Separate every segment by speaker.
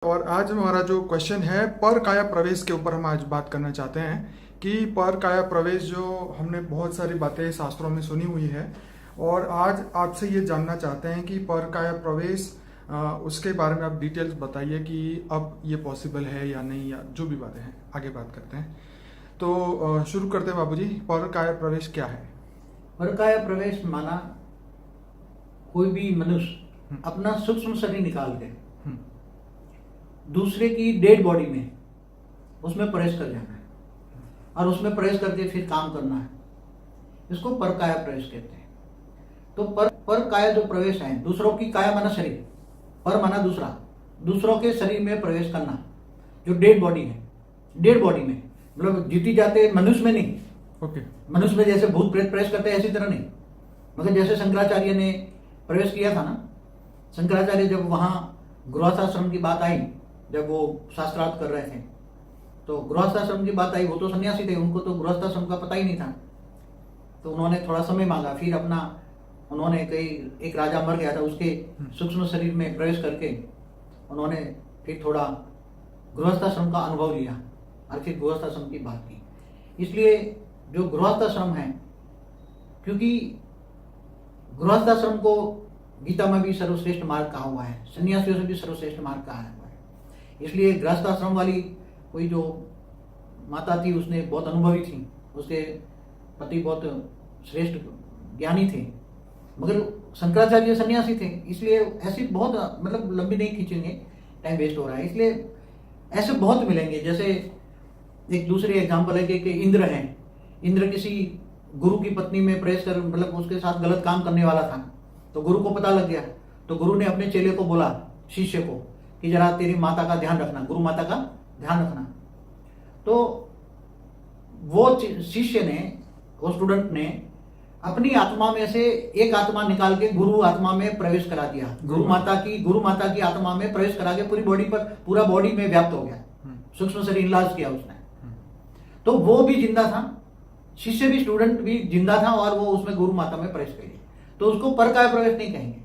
Speaker 1: और आज हमारा जो क्वेश्चन है पर काया प्रवेश के ऊपर हम आज बात करना चाहते हैं कि पर काया प्रवेश जो हमने बहुत सारी बातें शास्त्रों में सुनी हुई है और आज आपसे ये जानना चाहते हैं कि पर काया प्रवेश उसके बारे में आप डिटेल्स बताइए कि अब ये पॉसिबल है या नहीं, या जो भी बातें हैं आगे बात करते हैं। तो शुरू करते हैं बाबूजी, पर काया प्रवेश क्या है?
Speaker 2: पर काया प्रवेश माना कोई भी मनुष्य अपना सूक्ष्म शरीर निकाल के दूसरे की डेड बॉडी में उसमें प्रवेश कर जाना है और उसमें प्रवेश करके फिर काम करना है, इसको पर काया प्रवेश कहते हैं। तो पर काया जो प्रवेश है, दूसरों की काया माना शरीर, पर माना दूसरा, दूसरों के शरीर में प्रवेश करना, जो डेड बॉडी है, डेड बॉडी में मतलब जीती जाते मनुष्य में नहीं।
Speaker 1: ओके।
Speaker 2: मनुष्य में जैसे भूत प्रेत प्रवेश करते हैं ऐसी तरह नहीं, मगर जैसे शंकराचार्य ने प्रवेश किया था ना, शंकराचार्य जब वहां गृहस्थाश्रम की बात आई, जब वो शास्त्रार्थ कर रहे थे तो गृहस्थाश्रम की बात आई, वो तो सन्यासी थे, उनको तो गृहस्थाश्रम का पता ही नहीं था। तो उन्होंने थोड़ा समय मांगा, फिर अपना उन्होंने एक राजा मर गया था, उसके सूक्ष्म शरीर में प्रवेश करके उन्होंने फिर थोड़ा गृहस्थाश्रम का अनुभव लिया और फिर गृहस्थाश्रम की बात की। इसलिए जो गृहस्थाश्रम है, क्योंकि गृहस्थाश्रम को गीता में भी सर्वश्रेष्ठ मार्ग कहा हुआ है, सन्यासियों से भी सर्वश्रेष्ठ मार्ग कहा हुआ है। इसलिए गृहस्थाश्रम वाली कोई जो माता थी, उसने बहुत अनुभवी थी, उसके पति बहुत श्रेष्ठ ज्ञानी थे, मगर शंकराचार्य सन्यासी थे, इसलिए ऐसी बहुत मतलब लंबी नहीं खींचेंगे, टाइम वेस्ट हो रहा है। इसलिए ऐसे बहुत मिलेंगे। जैसे एक दूसरे एग्जाम्पल है कि इंद्र है, इंद्र किसी गुरु की पत्नी में प्रवेश कर मतलब उसके साथ गलत काम करने वाला था, तो गुरु को पता लग गया, तो गुरु ने अपने चेले को बोला, शिष्य को, कि जरा तेरी माता का ध्यान रखना, गुरु माता का ध्यान रखना। तो वो शिष्य ने, वो स्टूडेंट ने अपनी आत्मा में से एक आत्मा निकाल के गुरु आत्मा में प्रवेश करा दिया, गुरु माता की आत्मा में प्रवेश करा के पूरी बॉडी पर, पूरा बॉडी में व्याप्त हो गया, सूक्ष्म शरीर इलाज किया उसने। तो वो भी जिंदा था, शिष्य भी, स्टूडेंट भी जिंदा था, और वो उसमें गुरु माता में प्रवेश कर गया। तो उसको पर काया प्रवेश नहीं कहेंगे।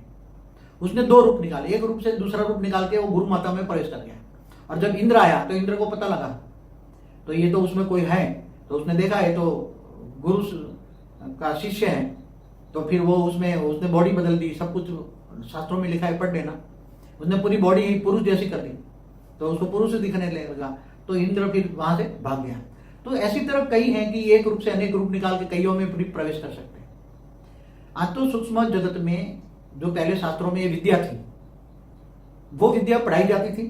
Speaker 2: उसने दो रूप निकाले, एक रूप से दूसरा रूप निकाल के वो गुरु माता में प्रवेश कर गया। और जब इंद्र आया तो इंद्र को पता लगा, तो ये तो उसमें कोई है, तो उसने देखा ये तो गुरु का शिष्य है, तो फिर वो उसने बॉडी बदल दी, सब कुछ शास्त्रों में लिखा है, पढ़ लेना। उसने पूरी बॉडी पुरुष जैसी कर दी, तो उसको पुरुष दिखने लगा, तो इंद्र फिर वहां से भाग गया। तो ऐसी तरह कई हैं कि एक रूप से अनेक रूप निकाल के कईयों में प्रवेश कर सकते हैं। आज तो सूक्ष्म जगत में जो पहले शास्त्रों में विद्या थी, वो विद्या पढ़ाई जाती थी,